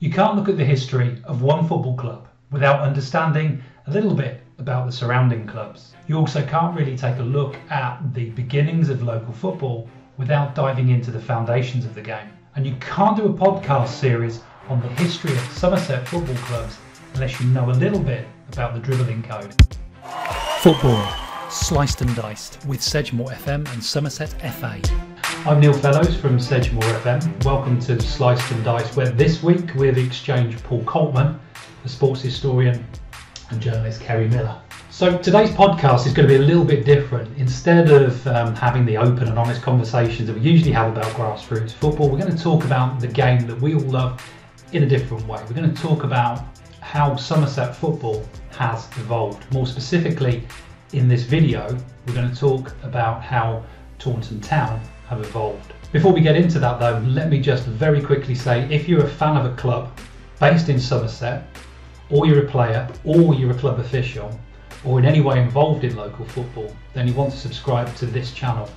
You can't look at the history of one football club without understanding a little bit about the surrounding clubs. You also can't really take a look at the beginnings of local football without diving into the foundations of the game. And you can't do a podcast series on the history of Somerset football clubs unless you know a little bit about the dribbling code. Football, sliced and diced with Sedgemoor FM and Somerset FA. I'm Neil Fellows from Sedgemoor FM. Welcome to Sliced and Diced, where this week we've exchanged Paul Coltman, the sports historian, and journalist Kerry Miller. So today's podcast is going to be a little bit different. Instead of having the open and honest conversations that we usually have about grassroots football, we're going to talk about the game that we all love in a different way. We're going to talk about how Somerset football has evolved. More specifically, in this video, we're going to talk about how Taunton Town have evolved. Before we get into that though, let me just very quickly say, if you're a fan of a club based in Somerset, or you're a player, or you're a club official, or in any way involved in local football, then you want to subscribe to this channel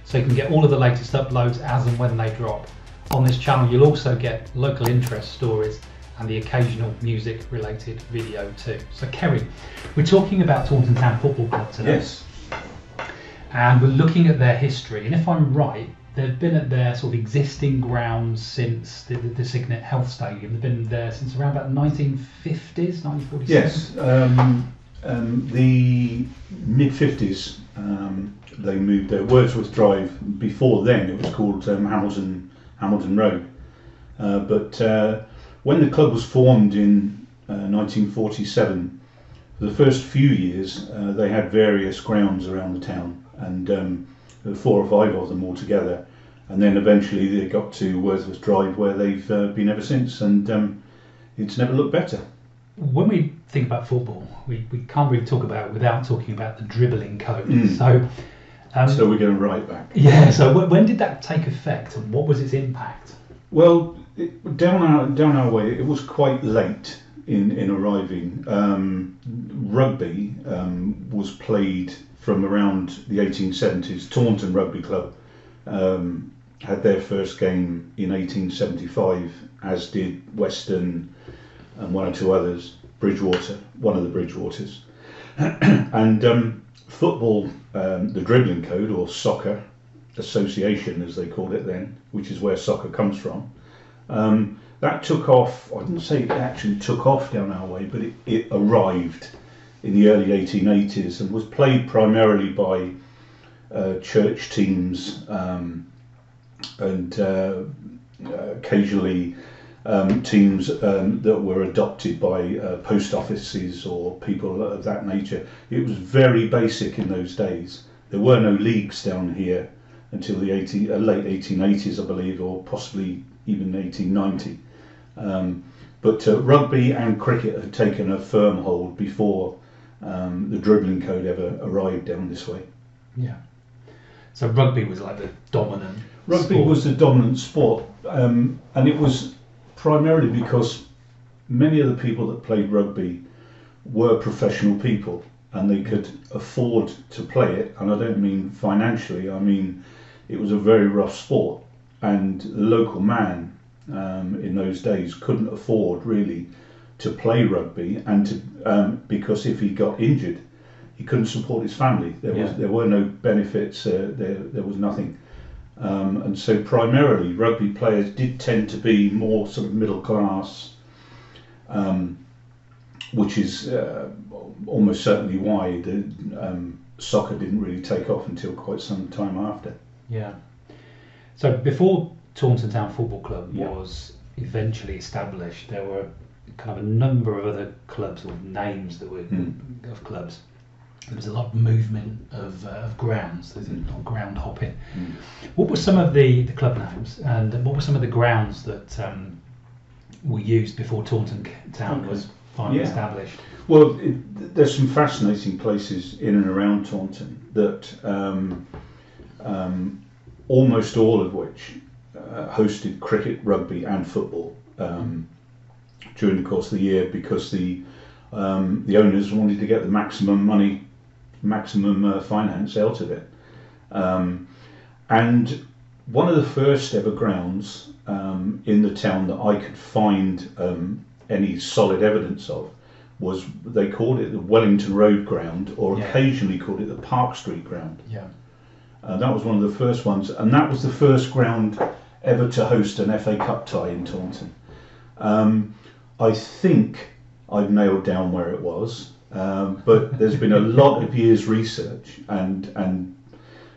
so you can get all of the latest uploads as and when they drop. On this channel you'll also get local interest stories and the occasional music related video too. So Kerry, we're talking about Taunton Town Football Club today. Yes. And we're looking at their history, and if I'm right, they've been at their sort of existing grounds since the Designate Health Stadium. They've been there since around about 1950s, 1947? Yes, the mid-50s they moved there. Wordsworth Drive, before then it was called Hamilton Road. But when the club was formed in 1947, for the first few years they had various grounds around the town, and there were 4 or 5 of them altogether, and then eventually they got to Wordsworth Drive, where they've been ever since, and it's never looked better. When we think about football, we can't really talk about it without talking about the dribbling code. So we're going right back. Yeah, so when did that take effect, and what was its impact? Well, down our way, it was quite late in arriving. Rugby was played from around the 1870s. Taunton Rugby Club had their first game in 1875, as did Western and 1 or 2 others. Bridgewater, one of the Bridgewaters. And football, the dribbling code, or soccer association as they called it then, which is where soccer comes from, that took off. I wouldn't say it actually took off down our way, but it arrived in the early 1880s and was played primarily by church teams and occasionally teams that were adopted by post offices or people of that nature. It was very basic in those days. There were no leagues down here until the late 1880s, I believe, or possibly even 1890. But rugby and cricket had taken a firm hold before the dribbling code ever arrived down this way. Yeah. So rugby was like the dominant Rugby sport. was the dominant sport, and it was primarily because many of the people that played rugby were professional people, and they could afford to play it. And I don't mean financially, I mean it was a very rough sport, and the local man in those days couldn't afford really to play rugby, and to because if he got injured he couldn't support his family. There were no benefits, there was nothing, and so primarily rugby players did tend to be more sort of middle class, which is almost certainly why the soccer didn't really take off until quite some time after. Yeah. So before Taunton Town Football Club was eventually established, there were kind of a number of other clubs, or names that were of clubs. There was a lot of movement of grounds. There's a lot of ground hopping. What were some of the club names, and what were some of the grounds that were used before Taunton Town was finally established? Well, there's some fascinating places in and around Taunton that almost all of which hosted cricket, rugby and football during the course of the year, because the owners wanted to get the maximum money, maximum finance out of it. And one of the first ever grounds in the town that I could find any solid evidence of was, they called it the Wellington Road ground, or occasionally called it the Park Street ground. Yeah. That was one of the first ones, and that was the first ground ever to host an FA Cup tie in Taunton. I think I've nailed down where it was, but there's been a lot of years research, and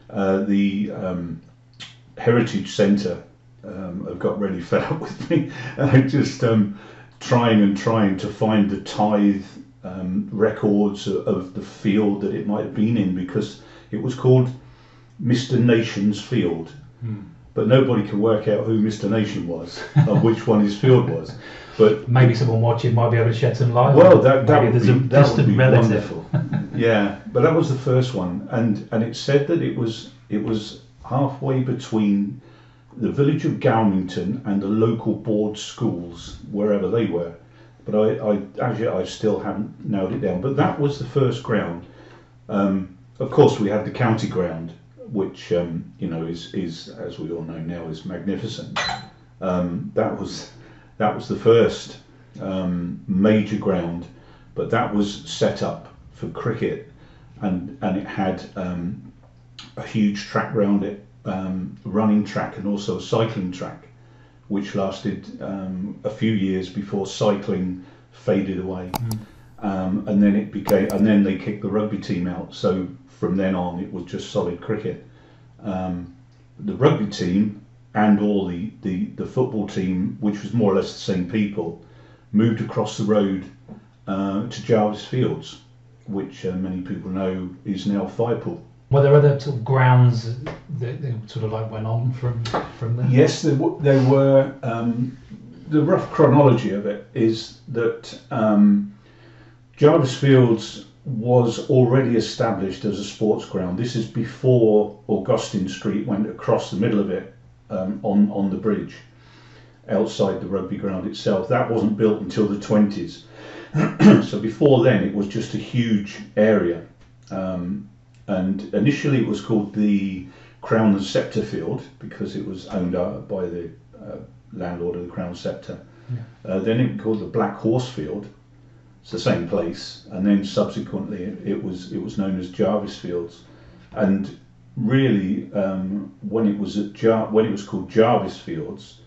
the Heritage Centre have got really fed up with me, just trying to find the tithe records of the field that it might have been in, because it was called Mr. Nation's Field, but nobody could work out who Mr. Nation was or which one his field was. But maybe someone watching might be able to shed some light. Well, that would be relative. wonderful. Yeah, but that was the first one, and it said that it was halfway between the village of Galmington and the local board schools, wherever they were. But I still haven't nailed it down. But that was the first ground. Of course, we had the county ground, which is, as we all know now, is magnificent. That was the first major ground, but that was set up for cricket, and it had a huge track round it, running track and also a cycling track, which lasted a few years before cycling faded away. And then they kicked the rugby team out, so from then on it was just solid cricket. The rugby team and all the football team, which was more or less the same people, moved across the road to Jarvis Fields, which many people know is now Firepool. Were there other sort of grounds that sort of like went on from there? Yes, there were. The rough chronology of it is that Jarvis Fields was already established as a sports ground. This is before Augustine Street went across the middle of it on the bridge outside the rugby ground itself. That wasn't built until the 20s. So before then it was just a huge area. And initially it was called the Crown and Sceptre Field because it was owned by the landlord of the Crown Sceptre. Yeah. Then it was called the Black Horse Field. It's the same place, and then subsequently it was known as Jarvis Fields. And really, when it was called Jarvis Fields,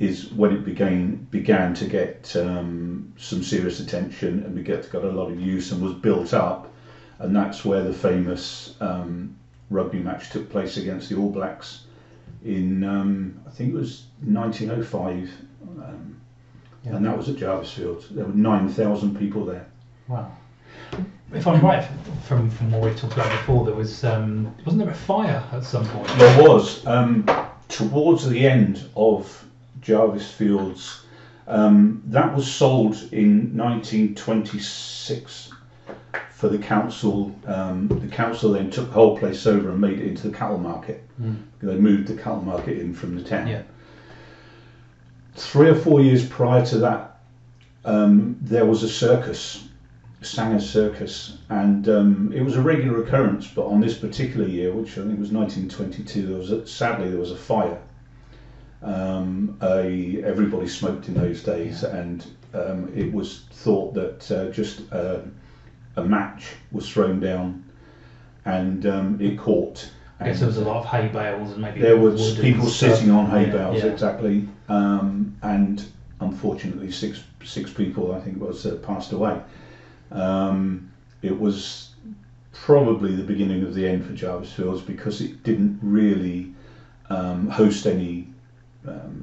is when it began to get some serious attention and got a lot of use and was built up. And that's where the famous rugby match took place against the All Blacks in, I think it was 1905, and that was at Jarvis Field. There were 9,000 people there. Wow. If I'm right, from what we talked about before, there was wasn't there a fire at some point? There was. Towards the end of Jarvis Fields, that was sold in 1926. For the council. The council then took the whole place over and made it into the cattle market. They moved the cattle market in from the town. Yeah. 3 or 4 years prior to that, there was a circus, Sanger Circus, and it was a regular occurrence. But on this particular year, which I think was 1922, sadly there was a fire. Everybody smoked in those days, and it was thought that just a match was thrown down, and it caught. I guess there was a lot of hay bales and maybe there was people sitting on hay bales, yeah. Exactly, and unfortunately six people I think was passed away. It was probably the beginning of the end for Jarvis Fields because it didn't really host any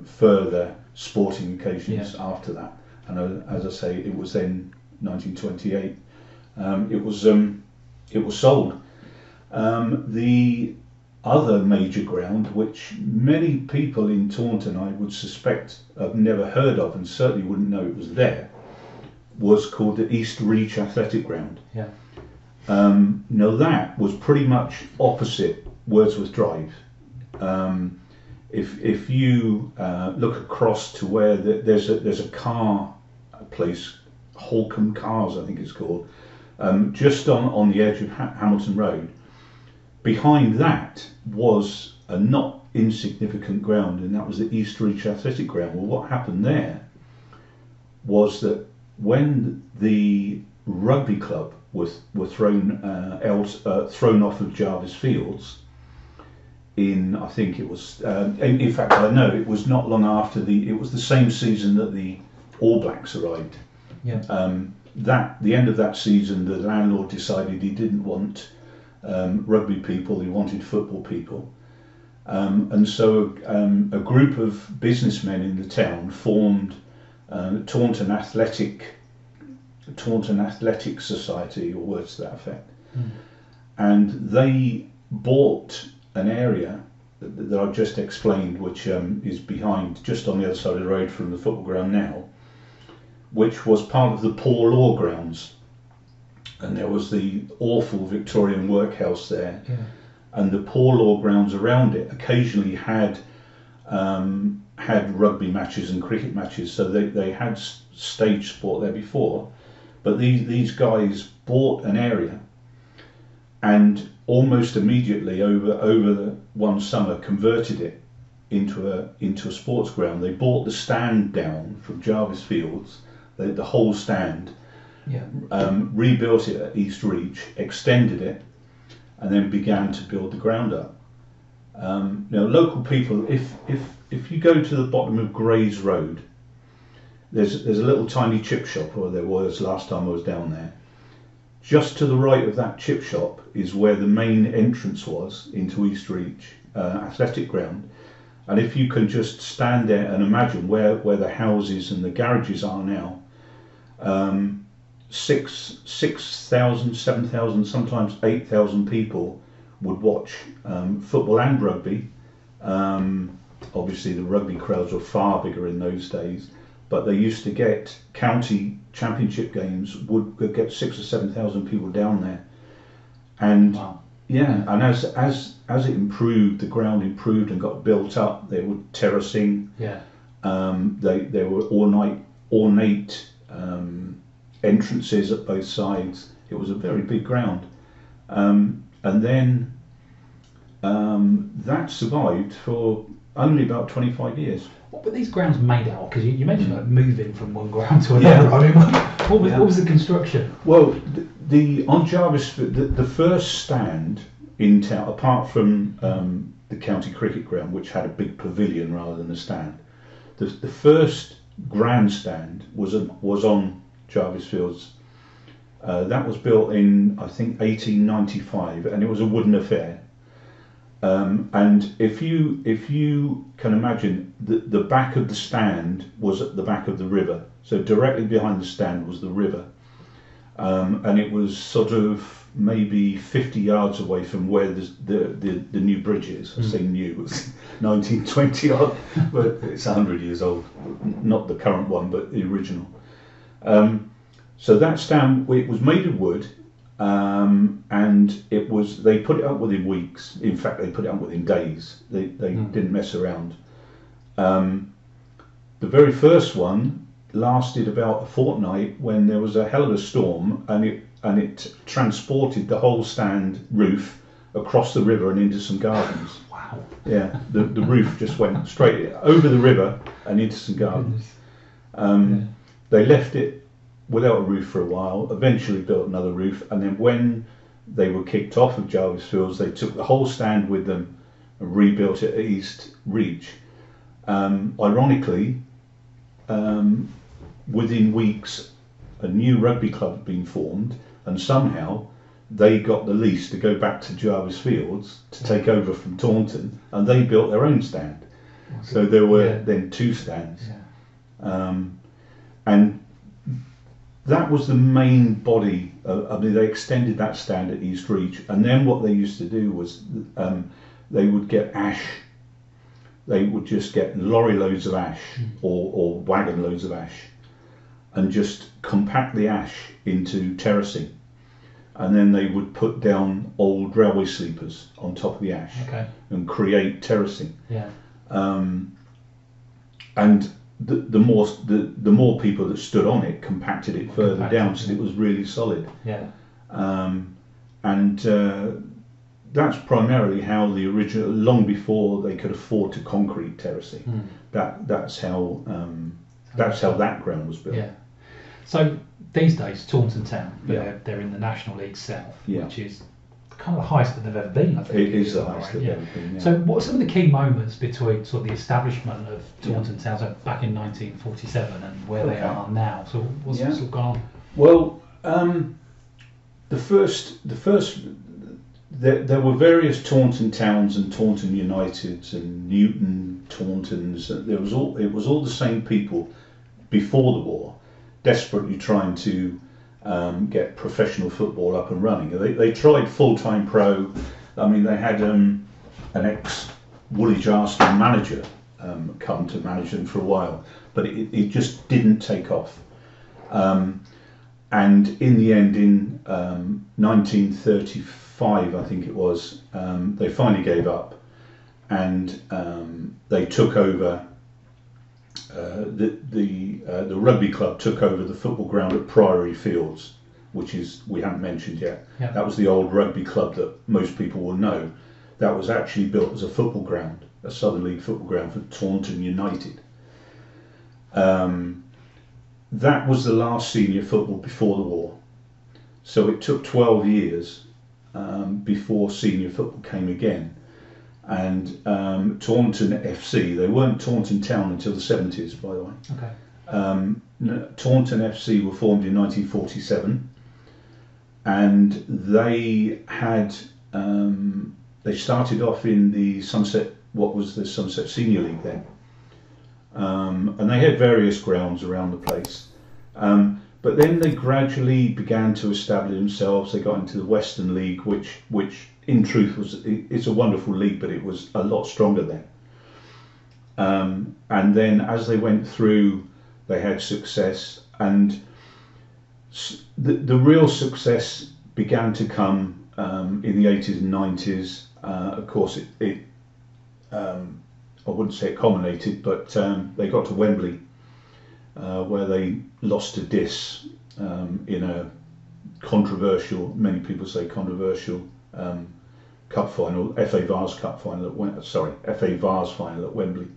further sporting occasions after that. And as I say, it was then 1928. It was sold. The other major ground, which many people in Taunton, I would suspect, have never heard of and certainly wouldn't know it was there, was called the East Reach Athletic Ground. Yeah. Now that was pretty much opposite Wordsworth Drive. If you look across to where there's a car place, Holcombe Cars I think it's called, just on the edge of Hamilton Road. Behind that was a not insignificant ground, and that was the East Reach Athletic Ground. Well, what happened there was that when the rugby club were thrown off of Jarvis Fields I think it was in fact I know it was not long after it was the same season that the All Blacks arrived. Yeah. The end of that season, the landlord decided he didn't want rugby people, he wanted football people. And so a group of businessmen in the town formed Taunton Athletic Society, or words to that effect. And they bought an area that I've just explained, which is behind, just on the other side of the road from the football ground now, which was part of the Poor Law grounds. And there was the awful Victorian workhouse there. Yeah. And the Poor Law grounds around it occasionally had rugby matches and cricket matches, so they had stage sport there before. But these guys bought an area, and almost immediately over the one summer converted it into a sports ground. They bought the stand down from Jarvis Fields, the whole stand, rebuilt it at East Reach, extended it, and then began to build the ground up. Local people, if you go to the bottom of Grays Road, there's a little tiny chip shop, or there was last time I was down there. Just to the right of that chip shop is where the main entrance was into East Reach Athletic Ground. And if you can just stand there and imagine where the houses and the garages are now, 6,000, 7,000, sometimes 8,000 people would watch football and rugby. Obviously the rugby crowds were far bigger in those days, but they used to get county championship games, would get 6,000 or 7,000 people down there. And wow. Yeah, and as it improved, the ground improved and got built up, they were terracing. Yeah. They were ornate entrances at both sides. It was a very big ground. And then that survived for only about 25 years. What were these grounds made out of? Because you mentioned like moving from one ground to another. Yeah. I mean, what was the construction? Well, on Jarvis, the first stand in town, apart from the county cricket ground, which had a big pavilion rather than a stand, the first grandstand was on Jarvis Fields. That was built in, I think, 1895, and it was a wooden affair. And if you can imagine, the back of the stand was at the back of the river, so directly behind the stand was the river, and it was sort of maybe 50 yards away from where the new bridge is. I say new, it was 1920 odd, but it's 100 years old, not the current one, but the original. So that stand, it was made of wood. And they put it up within weeks. In fact, they put it up within days. They didn't mess around. The very first one lasted about a fortnight when there was a hell of a storm, and it transported the whole stand roof across the river and into some gardens. Wow. Yeah, the roof just went straight over the river and into some gardens. They left it without a roof for a while, eventually built another roof, and then when they were kicked off of Jarvis Fields, they took the whole stand with them and rebuilt it at East Reach. Ironically, within weeks, a new rugby club had been formed, and somehow they got the lease to go back to Jarvis Fields to take over from Taunton, and they built their own stand. So there were then two stands. And that was the main body. They extended that stand at East Reach, and then what they used to do was they would get ash. They would just get lorry loads of ash or wagon loads of ash, and just compact the ash into terracing, and then they would put down old railway sleepers on top of the ash and create terracing. Yeah. And the more people that stood on it compacted it further down, so it was really solid. Yeah. And that's primarily how the original, long before they could afford to concrete terracing. That's how that ground was built. Yeah. So these days, Taunton Town, they're in the National League South, which is kind of the highest that they've ever been, I think. It is the highest they've ever been, yeah. So what are some of the key moments between sort of the establishment of Taunton Town, so back in 1947, and where they are now? So what's sort of gone on? Well, there were various Taunton Towns and Taunton Uniteds and Newton Tauntons. It was all the same people before the war, desperately trying to get professional football up and running. They tried full-time pro. I mean, they had an ex-Woolwich Arsenal manager come to manage them for a while, but it just didn't take off. And in the end, in 1935, I think it was, they finally gave up, and they took over. The rugby club took over the football ground at Priory Fields, which we haven't mentioned yet. Yeah. That was the old rugby club that most people will know. That was actually built as a football ground, a Southern League football ground for Taunton United. That was the last senior football before the war. So it took 12 years before senior football came again. And Taunton FC, they weren't Taunton Town until the 70s, by the way. Okay. Taunton FC were formed in 1947, and they had they started off in the what was the Sunset Senior League then, and they had various grounds around the place. But then they gradually began to establish themselves. They got into the Western League, which in truth it's a wonderful league, but it was a lot stronger then. And then as they went through, they had success, and the real success began to come in the 80s and 90s. Of course, I wouldn't say it culminated, but they got to Wembley, where they lost to Dis in a controversial, many people say controversial, cup final, FA Vase Cup final FA Vase final at Wembley.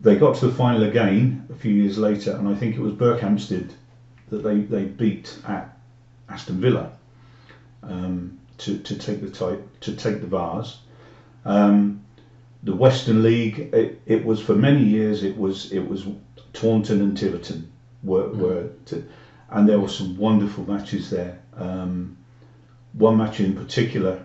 They got to the final again a few years later, and I think it was Berkhamsted that they beat at Aston Villa to take the Vase. The Western League, it was for many years. It was Taunton and Tiverton and there were some wonderful matches there. One match in particular,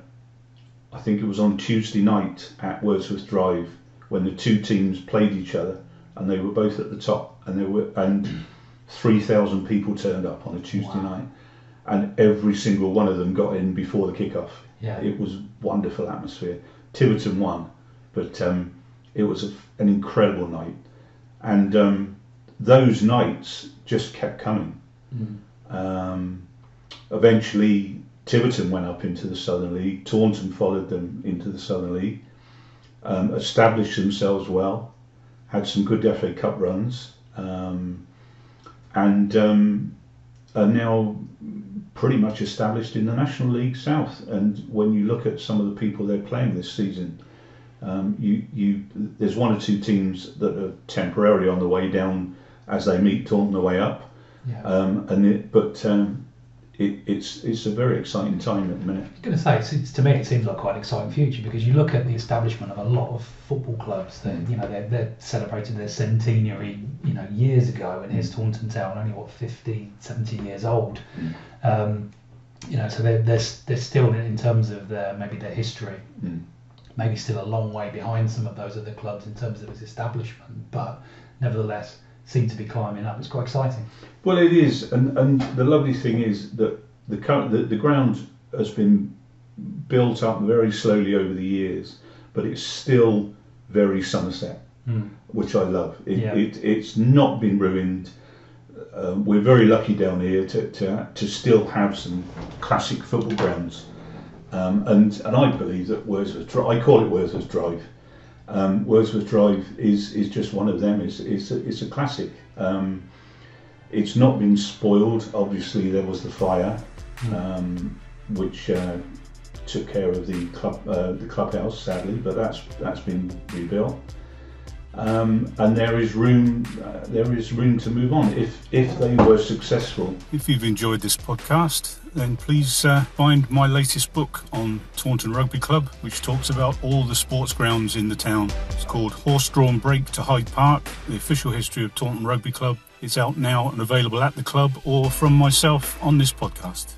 I think it was on Tuesday night at Wordsworth Drive, when the two teams played each other, and they were both at the top, and 3,000 people turned up on a Tuesday night, and every single one of them got in before the kickoff. Yeah. It was wonderful atmosphere. Tiverton won, but it was an incredible night, and those nights just kept coming. Eventually Tiverton went up into the Southern League. Taunton followed them into the Southern League, established themselves well, had some good FA Cup runs, and are now pretty much established in the National League South. And when you look at some of the people they're playing this season, there's one or two teams that are temporarily on the way down as they meet Taunton the way up. It's a very exciting time at the minute. I was going to say, to me it seems like quite an exciting future, because you look at the establishment of a lot of football clubs that they're celebrating their centenary years ago, and here's Taunton Town only 50, 70 years old. So they're still, in terms of their history, maybe still a long way behind some of those other clubs in terms of its establishment, but nevertheless seem to be climbing up. It's quite exciting. Well, it is, and the lovely thing is that the ground has been built up very slowly over the years, but it's still very Somerset, which I love. It's not been ruined. We're very lucky down here to still have some classic football grounds, and I believe that Wordsworth Drive, I call it Wordsworth Drive. Wordsworth Drive is just one of them. It's a classic. It's not been spoiled. Obviously, there was the fire, which took care of the clubhouse, sadly, but that's been rebuilt. And there is room to move on if they were successful. If you've enjoyed this podcast, then please find my latest book on Taunton Rugby Club, which talks about all the sports grounds in the town. It's called Horse-Drawn Break to Hyde Park, the official history of Taunton Rugby Club. It's out now and available at the club or from myself on this podcast.